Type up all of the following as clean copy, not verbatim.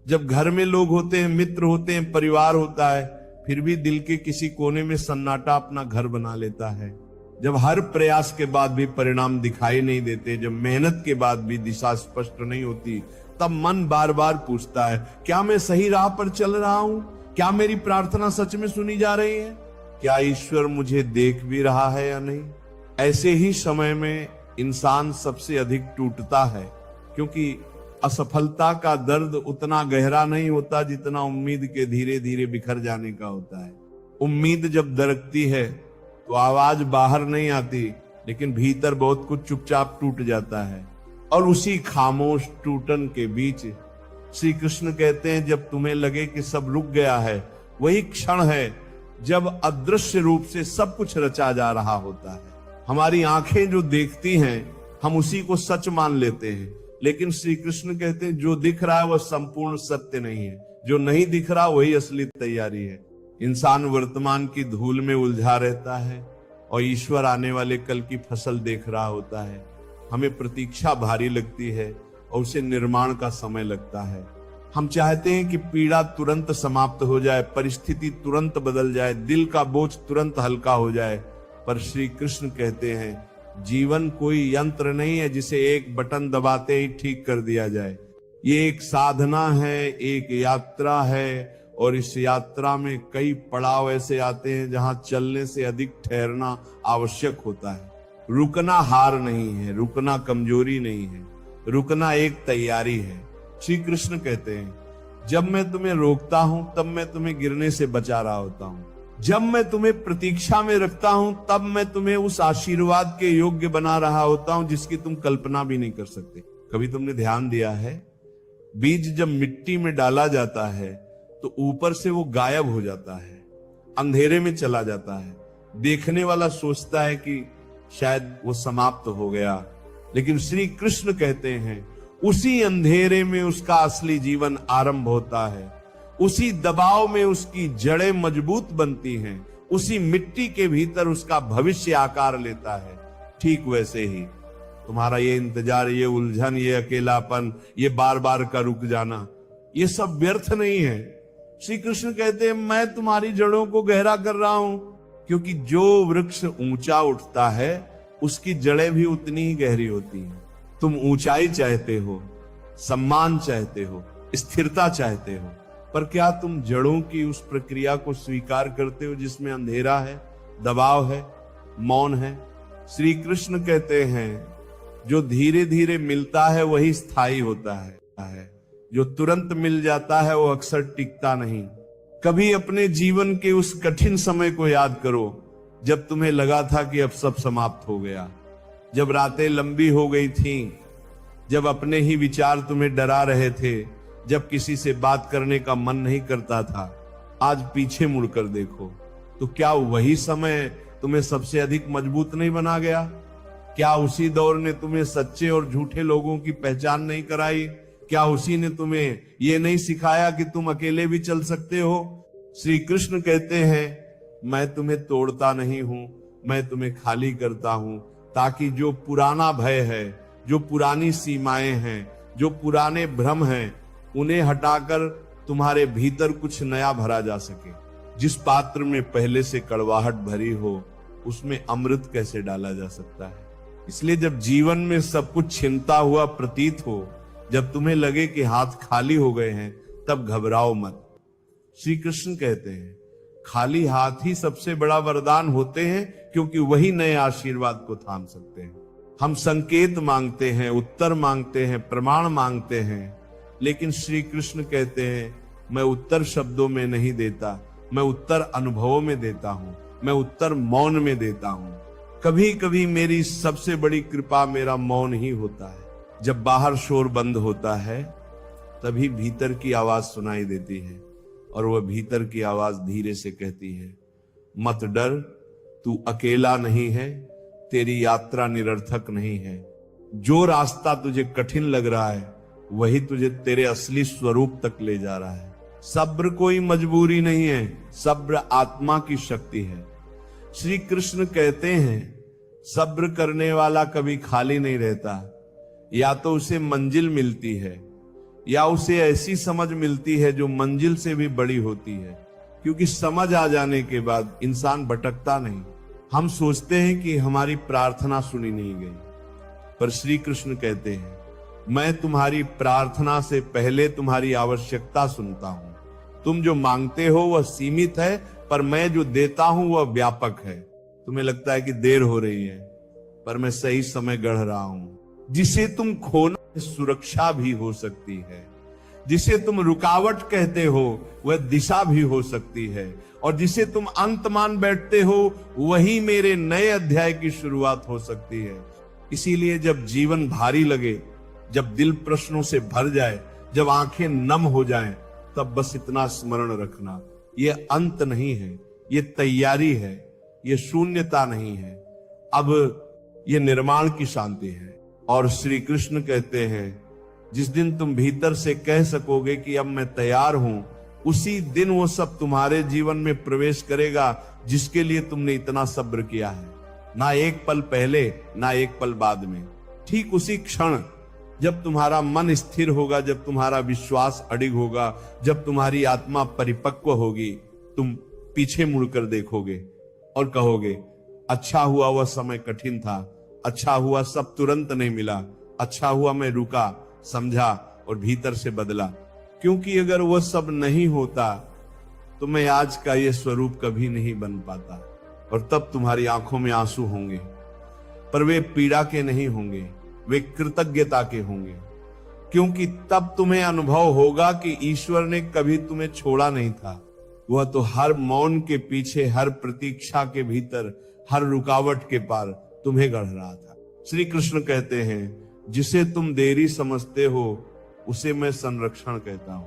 जब घर में लोग होते हैं, मित्र होते हैं, परिवार होता है, फिर भी दिल के किसी कोने में सन्नाटा अपना घर बना लेता है। जब हर प्रयास के बाद भी परिणाम दिखाई नहीं देते, जब मेहनत के बाद भी दिशा स्पष्ट नहीं होती, तब मन बार बार पूछता है, क्या मैं सही राह पर चल रहा हूं? क्या मेरी प्रार्थना सच में सुनी जा रही है? क्या ईश्वर मुझे देख भी रहा है या नहीं? ऐसे ही समय में इंसान सबसे अधिक टूटता है, क्योंकि असफलता का दर्द उतना गहरा नहीं होता जितना उम्मीद के धीरे धीरे बिखर जाने का होता है। उम्मीद जब दरकती है तो आवाज बाहर नहीं आती, लेकिन भीतर बहुत कुछ चुपचाप टूट जाता है। और उसी खामोश टूटन के बीच श्री कृष्ण कहते हैं, जब तुम्हें लगे कि सब रुक गया है, वही क्षण है जब अदृश्य रूप से सब कुछ रचा जा रहा होता है। हमारी आंखें जो देखती हैं, हम उसी को सच मान लेते हैं, लेकिन श्री कृष्ण कहते हैं जो दिख रहा है वह संपूर्ण सत्य नहीं है, जो नहीं दिख रहा वही असली तैयारी है। इंसान वर्तमान की धूल में उलझा रहता है और ईश्वर आने वाले कल की फसल देख रहा होता है। हमें प्रतीक्षा भारी लगती है और उसे निर्माण का समय लगता है। हम चाहते हैं कि पीड़ा तुरंत समाप्त हो जाए, परिस्थिति तुरंत बदल जाए, दिल का बोझ तुरंत हल्का हो जाए, पर श्री कृष्ण कहते हैं जीवन कोई यंत्र नहीं है जिसे एक बटन दबाते ही ठीक कर दिया जाए। ये एक साधना है, एक यात्रा है, और इस यात्रा में कई पड़ाव ऐसे आते हैं जहां चलने से अधिक ठहरना आवश्यक होता है। रुकना हार नहीं है, रुकना कमजोरी नहीं है, रुकना एक तैयारी है। श्री कृष्ण कहते हैं जब मैं तुम्हें रोकता हूं तब मैं तुम्हें गिरने से बचा रहा होता हूं, जब मैं तुम्हें प्रतीक्षा में रखता हूं तब मैं तुम्हें उस आशीर्वाद के योग्य बना रहा होता हूं जिसकी तुम कल्पना भी नहीं कर सकते। कभी तुमने ध्यान दिया है, बीज जब मिट्टी में डाला जाता है तो ऊपर से वो गायब हो जाता है, अंधेरे में चला जाता है। देखने वाला सोचता है कि शायद वो समाप्त हो गया, लेकिन श्री कृष्ण कहते हैं उसी अंधेरे में उसका असली जीवन आरंभ होता है, उसी दबाव में उसकी जड़ें मजबूत बनती हैं, उसी मिट्टी के भीतर उसका भविष्य आकार लेता है। ठीक वैसे ही तुम्हारा ये इंतजार, ये उलझन, ये अकेलापन, ये बार बार का रुक जाना, ये सब व्यर्थ नहीं है। श्री कृष्ण कहते हैं मैं तुम्हारी जड़ों को गहरा कर रहा हूं, क्योंकि जो वृक्ष ऊंचा उठता है उसकी जड़ें भी उतनी ही गहरी होती हैं। तुम ऊंचाई चाहते हो, सम्मान चाहते हो, स्थिरता चाहते हो, पर क्या तुम जड़ों की उस प्रक्रिया को स्वीकार करते हो जिसमें अंधेरा है, दबाव है, मौन है? श्री कृष्ण कहते हैं जो धीरे धीरे मिलता है वही स्थायी होता है, जो तुरंत मिल जाता है वो अक्सर टिकता नहीं। कभी अपने जीवन के उस कठिन समय को याद करो जब तुम्हें लगा था कि अब सब समाप्त हो गया, जब रातें लंबी हो गई थीं, जब अपने ही विचार तुम्हें डरा रहे थे, जब किसी से बात करने का मन नहीं करता था। आज पीछे मुड़कर देखो तो क्या वही समय तुम्हें सबसे अधिक मजबूत नहीं बना गया? क्या उसी दौर ने तुम्हें सच्चे और झूठे लोगों की पहचान नहीं कराई? क्या उसी ने तुम्हें ये नहीं सिखाया कि तुम अकेले भी चल सकते हो? श्री कृष्ण कहते हैं मैं तुम्हें तोड़ता नहीं हूं, मैं तुम्हें खाली करता हूं, ताकि जो पुराना भय है, जो पुरानी सीमाएं हैं, जो पुराने भ्रम हैं, उन्हें हटाकर तुम्हारे भीतर कुछ नया भरा जा सके। जिस पात्र में पहले से कड़वाहट भरी हो उसमें अमृत कैसे डाला जा सकता है? इसलिए जब जीवन में सब कुछ छिनता हुआ प्रतीत हो, जब तुम्हें लगे कि हाथ खाली हो गए हैं, तब घबराओ मत। श्री कृष्ण कहते हैं खाली हाथ ही सबसे बड़ा वरदान होते हैं, क्योंकि वही नए आशीर्वाद को थाम सकते हैं। हम संकेत मांगते हैं, उत्तर मांगते हैं, प्रमाण मांगते हैं, लेकिन श्री कृष्ण कहते हैं मैं उत्तर शब्दों में नहीं देता, मैं उत्तर अनुभवों में देता हूं, मैं उत्तर मौन में देता हूं। कभी कभी मेरी सबसे बड़ी कृपा मेरा मौन ही होता है। जब बाहर शोर बंद होता है तभी भीतर की आवाज सुनाई देती है, और वह भीतर की आवाज धीरे से कहती है मत डर, तू अकेला नहीं है, तेरी यात्रा निरर्थक नहीं है। जो रास्ता तुझे कठिन लग रहा है वही तुझे तेरे असली स्वरूप तक ले जा रहा है। सब्र कोई मजबूरी नहीं है, सब्र आत्मा की शक्ति है। श्री कृष्ण कहते हैं सब्र करने वाला कभी खाली नहीं रहता, या तो उसे मंजिल मिलती है या उसे ऐसी समझ मिलती है जो मंजिल से भी बड़ी होती है, क्योंकि समझ आ जाने के बाद इंसान भटकता नहीं। हम सोचते हैं कि हमारी प्रार्थना सुनी नहीं गई, पर श्री कृष्ण कहते हैं मैं तुम्हारी प्रार्थना से पहले तुम्हारी आवश्यकता सुनता हूं। तुम जो मांगते हो वह सीमित है, पर मैं जो देता हूं वह व्यापक है। तुम्हें लगता है कि देर हो रही है, पर मैं सही समय गढ़ रहा हूं। जिसे तुम खोना सुरक्षा भी हो सकती है, जिसे तुम रुकावट कहते हो वह दिशा भी हो सकती है, और जिसे तुम अंत मान बैठते हो वही मेरे नए अध्याय की शुरुआत हो सकती है। इसीलिए जब जीवन भारी लगे, जब दिल प्रश्नों से भर जाए, जब आंखें नम हो जाएं, तब बस इतना स्मरण रखना, ये अंत नहीं है, ये तैयारी है, ये शून्यता नहीं है, अब ये निर्माण की शांति है। और श्री कृष्ण कहते हैं जिस दिन तुम भीतर से कह सकोगे कि अब मैं तैयार हूं, उसी दिन वो सब तुम्हारे जीवन में प्रवेश करेगा जिसके लिए तुमने इतना सब्र किया है। ना एक पल पहले, ना एक पल बाद में, ठीक उसी क्षण जब तुम्हारा मन स्थिर होगा, जब तुम्हारा विश्वास अडिग होगा, जब तुम्हारी आत्मा परिपक्व होगी, तुम पीछे मुड़कर देखोगे और कहोगे अच्छा हुआ वह समय कठिन था, अच्छा हुआ सब तुरंत नहीं मिला, अच्छा हुआ मैं रुका, समझा और भीतर से बदला। क्योंकि अगर वह सब नहीं होता तो मैं आज का ये स्वरूप कभी नहीं बन पाता, और तब तुम्हारी आंखों में आंसू होंगे, पर वे पीड़ा के नहीं होंगे, वे कृतज्ञता के होंगे। क्योंकि तब तुम्हें अनुभव होगा कि ईश्वर ने कभी तुम्हें छोड़ा नहीं था। वह तो हर मौन के पीछे, हर प्रतीक्षा के भीतर, हर रुकावट के पार तुम्हें गढ़ रहा था। श्री कृष्ण कहते हैं जिसे तुम देरी समझते हो उसे मैं संरक्षण कहता हूं,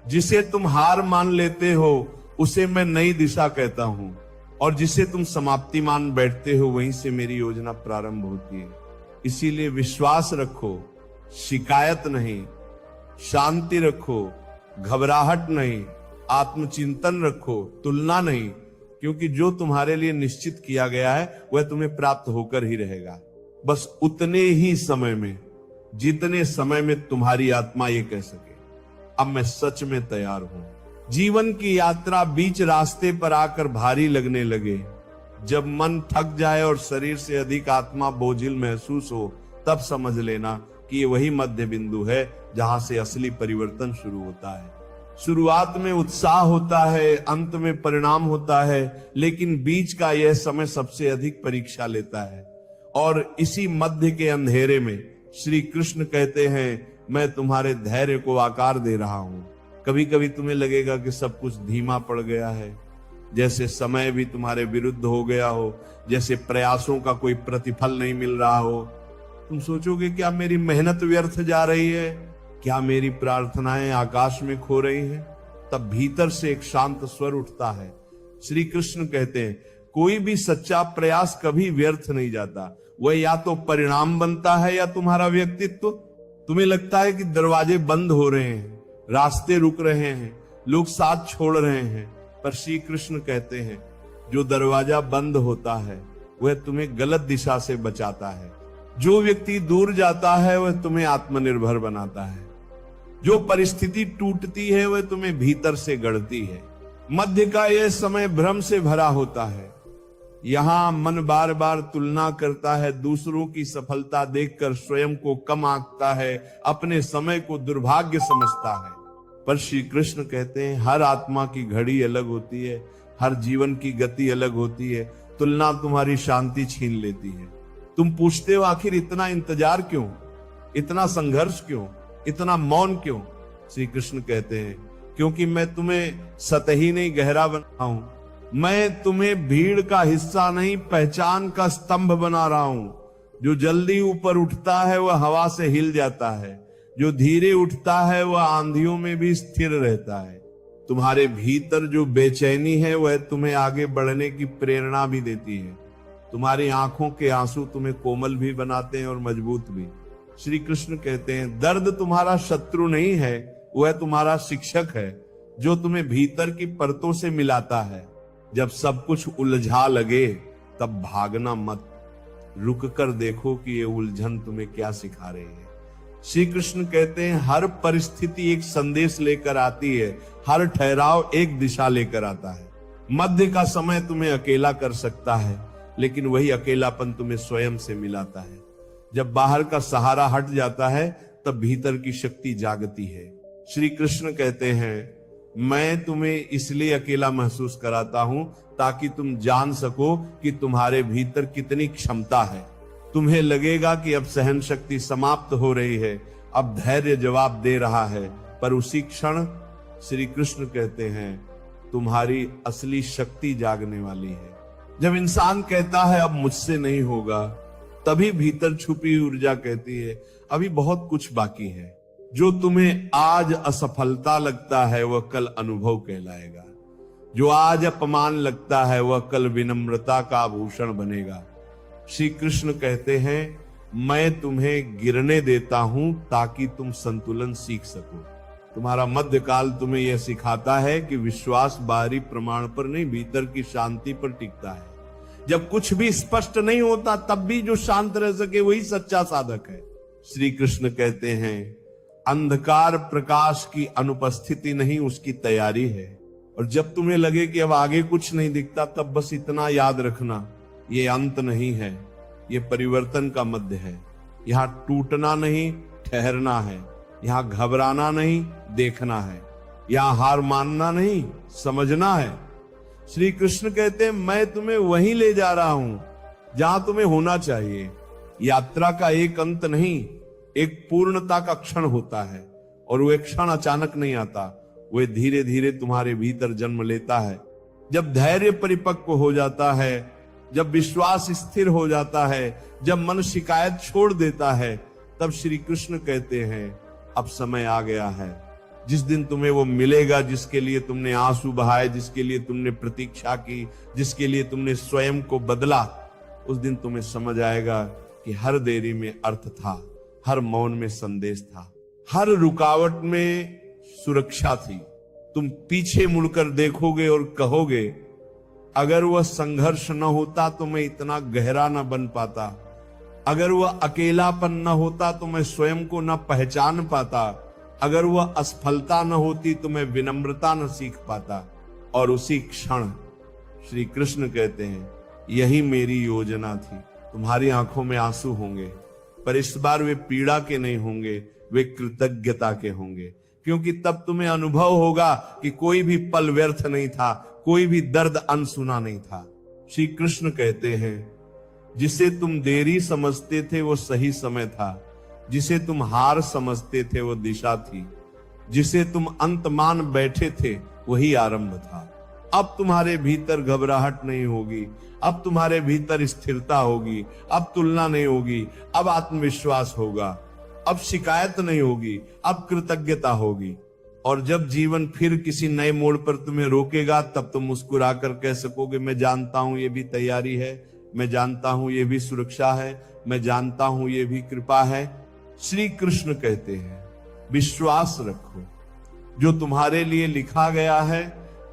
जिसे तुम हार मान लेते हो उसे मैं नई दिशा कहता हूं, और जिसे तुम समाप्ति मान बैठते हो वहीं से मेरी योजना प्रारंभ होती है। इसीलिए विश्वास रखो, शिकायत नहीं, शांति रखो, घबराहट नहीं, आत्मचिंतन रखो, तुलना नहीं, क्योंकि जो तुम्हारे लिए निश्चित किया गया है वह तुम्हें प्राप्त होकर ही रहेगा। बस उतने ही समय में, जितने समय में तुम्हारी आत्मा ये कह सके अब मैं सच में तैयार हूं। जीवन की यात्रा बीच रास्ते पर आकर भारी लगने लगे, जब मन थक जाए और शरीर से अधिक आत्मा बोझिल महसूस हो, तब समझ लेना कि ये वही मध्य बिंदु है जहां से असली परिवर्तन शुरू होता है। शुरुआत में उत्साह होता है, अंत में परिणाम होता है, लेकिन बीच का यह समय सबसे अधिक परीक्षा लेता है। और इसी मध्य के अंधेरे में श्री कृष्ण कहते हैं मैं तुम्हारे धैर्य को आकार दे रहा हूं। कभी कभी तुम्हें लगेगा कि सब कुछ धीमा पड़ गया है, जैसे समय भी तुम्हारे विरुद्ध हो गया हो, जैसे प्रयासों का कोई प्रतिफल नहीं मिल रहा हो। तुम सोचोगे क्या मेरी मेहनत व्यर्थ जा रही है, क्या मेरी प्रार्थनाएं आकाश में खो रही हैं? तब भीतर से एक शांत स्वर उठता है। श्री कृष्ण कहते हैं कोई भी सच्चा प्रयास कभी व्यर्थ नहीं जाता, वह या तो परिणाम बनता है या तुम्हारा व्यक्तित्व। तुम्हें लगता है कि दरवाजे बंद हो रहे हैं, रास्ते रुक रहे हैं, लोग साथ छोड़ रहे हैं, पर श्री कृष्ण कहते हैं जो दरवाजा बंद होता है वह तुम्हें गलत दिशा से बचाता है। जो व्यक्ति दूर जाता है वह तुम्हें आत्मनिर्भर बनाता है। जो परिस्थिति टूटती है वह तुम्हें भीतर से गढ़ती है। मध्य का यह समय भ्रम से भरा होता है। यहां मन बार बार तुलना करता है, दूसरों की सफलता देखकर स्वयं को कम आंकता है, अपने समय को दुर्भाग्य समझता है। पर श्री कृष्ण कहते हैं हर आत्मा की घड़ी अलग होती है, हर जीवन की गति अलग होती है। तुलना तुम्हारी शांति छीन लेती है। तुम पूछते हो आखिर इतना इंतजार क्यों, इतना संघर्ष क्यों, इतना मौन क्यों? श्री कृष्ण कहते हैं क्योंकि मैं तुम्हें सतही नहीं गहरा बना हूं, मैं तुम्हें भीड़ का हिस्सा नहीं पहचान का स्तंभ बना रहा हूं। जो जल्दी ऊपर उठता है वह हवा से हिल जाता है, जो धीरे उठता है वह आंधियों में भी स्थिर रहता है। तुम्हारे भीतर जो बेचैनी है वह तुम्हें आगे बढ़ने की प्रेरणा भी देती है। तुम्हारी आंखों के आंसू तुम्हें कोमल भी बनाते हैं और मजबूत भी। श्री कृष्ण कहते हैं दर्द तुम्हारा शत्रु नहीं है, वह तुम्हारा शिक्षक है जो तुम्हें भीतर की परतों से मिलाता है। जब सब कुछ उलझा लगे तब भागना मत, रुक कर देखो कि ये उलझन तुम्हें क्या सिखा रही है। श्री कृष्ण कहते हैं हर परिस्थिति एक संदेश लेकर आती है, हर ठहराव एक दिशा लेकर आता है। मध्य का समय तुम्हें अकेला कर सकता है, लेकिन वही अकेलापन तुम्हें स्वयं से मिलाता है। जब बाहर का सहारा हट जाता है तब भीतर की शक्ति जागती है। श्री कृष्ण कहते हैं मैं तुम्हें इसलिए अकेला महसूस कराता हूं ताकि तुम जान सको कि तुम्हारे भीतर कितनी क्षमता है। तुम्हें लगेगा कि अब सहन शक्ति समाप्त हो रही है, अब धैर्य जवाब दे रहा है, पर उसी क्षण श्री कृष्ण कहते हैं तुम्हारी असली शक्ति जागने वाली है। जब इंसान कहता है अब मुझसे नहीं होगा, तभी भीतर छुपी ऊर्जा कहती है अभी बहुत कुछ बाकी है। जो तुम्हें आज असफलता लगता है वह कल अनुभव कहलाएगा। जो आज अपमान लगता है वह कल विनम्रता का आभूषण बनेगा। श्री कृष्ण कहते हैं मैं तुम्हें गिरने देता हूं ताकि तुम संतुलन सीख सको। तुम्हारा मध्यकाल तुम्हें यह सिखाता है कि विश्वास बाहरी प्रमाण पर नहीं, भीतर की शांति पर टिकता है। जब कुछ भी स्पष्ट नहीं होता तब भी जो शांत रह सके वही सच्चा साधक है। श्री कृष्ण कहते हैं अंधकार प्रकाश की अनुपस्थिति नहीं, उसकी तैयारी है। और जब तुम्हें लगे कि अब आगे कुछ नहीं दिखता तब बस इतना याद रखना, ये अंत नहीं है, ये परिवर्तन का मध्य है। यहां टूटना नहीं, ठहरना है। यहां घबराना नहीं, देखना है। यहां हार मानना नहीं, समझना है। श्री कृष्ण कहते हैं मैं तुम्हें वहीं ले जा रहा हूं जहां तुम्हें होना चाहिए। यात्रा का एक अंत नहीं, एक पूर्णता का क्षण होता है, और वो एक क्षण अचानक नहीं आता, वो धीरे धीरे तुम्हारे भीतर जन्म लेता है। जब धैर्य परिपक्व हो जाता है, जब विश्वास स्थिर हो जाता है, जब मन शिकायत छोड़ देता है, तब श्री कृष्ण कहते हैं अब समय आ गया है। जिस दिन तुम्हें वो मिलेगा जिसके लिए तुमने आंसू बहाए, जिसके लिए तुमने प्रतीक्षा की, जिसके लिए तुमने स्वयं को बदला, उस दिन तुम्हें समझ आएगा कि हर देरी में अर्थ था, हर मौन में संदेश था, हर रुकावट में सुरक्षा थी। तुम पीछे मुड़कर देखोगे और कहोगे अगर वह संघर्ष न होता तो मैं इतना गहरा न बन पाता, अगर वह अकेलापन न होता तो मैं स्वयं को न पहचान पाता, अगर वह असफलता न होती तो मैं विनम्रता न सीख पाता। और उसी क्षण श्री कृष्ण कहते हैं यही मेरी योजना थी। तुम्हारी आंखों में आंसू होंगे, पर इस बार वे पीड़ा के नहीं होंगे, वे कृतज्ञता के होंगे, क्योंकि तब तुम्हें अनुभव होगा कि कोई भी पल व्यर्थ नहीं था, कोई भी दर्द अनसुना नहीं था। श्री कृष्ण कहते हैं जिसे तुम देरी समझते थे वो सही समय था, जिसे तुम हार समझते थे वो दिशा थी, जिसे तुम अंत मान बैठे थे वही आरंभ था। अब तुम्हारे भीतर घबराहट नहीं होगी, अब तुम्हारे भीतर स्थिरता होगी, अब तुलना नहीं होगी, अब आत्मविश्वास होगा, अब शिकायत नहीं होगी, अब कृतज्ञता होगी। और जब जीवन फिर किसी नए मोड़ पर तुम्हें रोकेगा तब तुम मुस्कुराकर कह सकोगे मैं जानता हूं ये भी तैयारी है, मैं जानता हूं ये भी सुरक्षा है, मैं जानता हूं ये भी कृपा है। श्री कृष्ण कहते हैं विश्वास रखो, जो तुम्हारे लिए लिखा गया है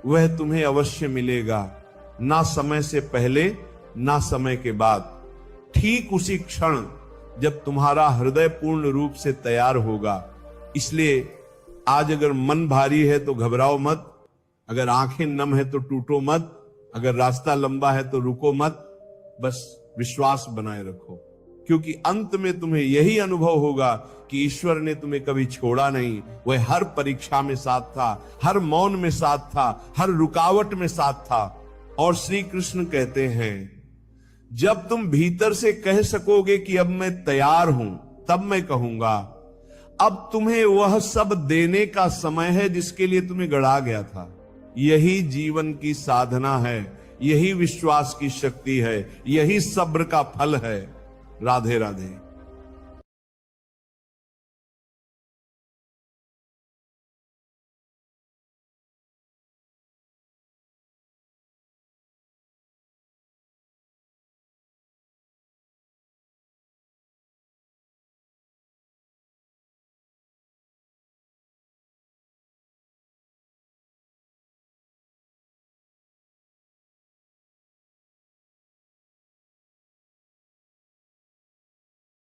वह तुम्हें अवश्य मिलेगा, ना समय से पहले ना समय के बाद, ठीक उसी क्षण जब तुम्हारा हृदय पूर्ण रूप से तैयार होगा। इसलिए आज अगर मन भारी है तो घबराओ मत, अगर आंखें नम है तो टूटो मत, अगर रास्ता लंबा है तो रुको मत, बस विश्वास बनाए रखो, क्योंकि अंत में तुम्हें यही अनुभव होगा कि ईश्वर ने तुम्हें कभी छोड़ा नहीं। वह हर परीक्षा में साथ था, हर मौन में साथ था, हर रुकावट में साथ था। और श्री कृष्ण कहते हैं जब तुम भीतर से कह सकोगे कि अब मैं तैयार हूं, तब मैं कहूंगा अब तुम्हें वह सब देने का समय है जिसके लिए तुम्हें गढ़ा गया था। यही जीवन की साधना है, यही विश्वास की शक्ति है, यही सब्र का फल है। राधे राधे।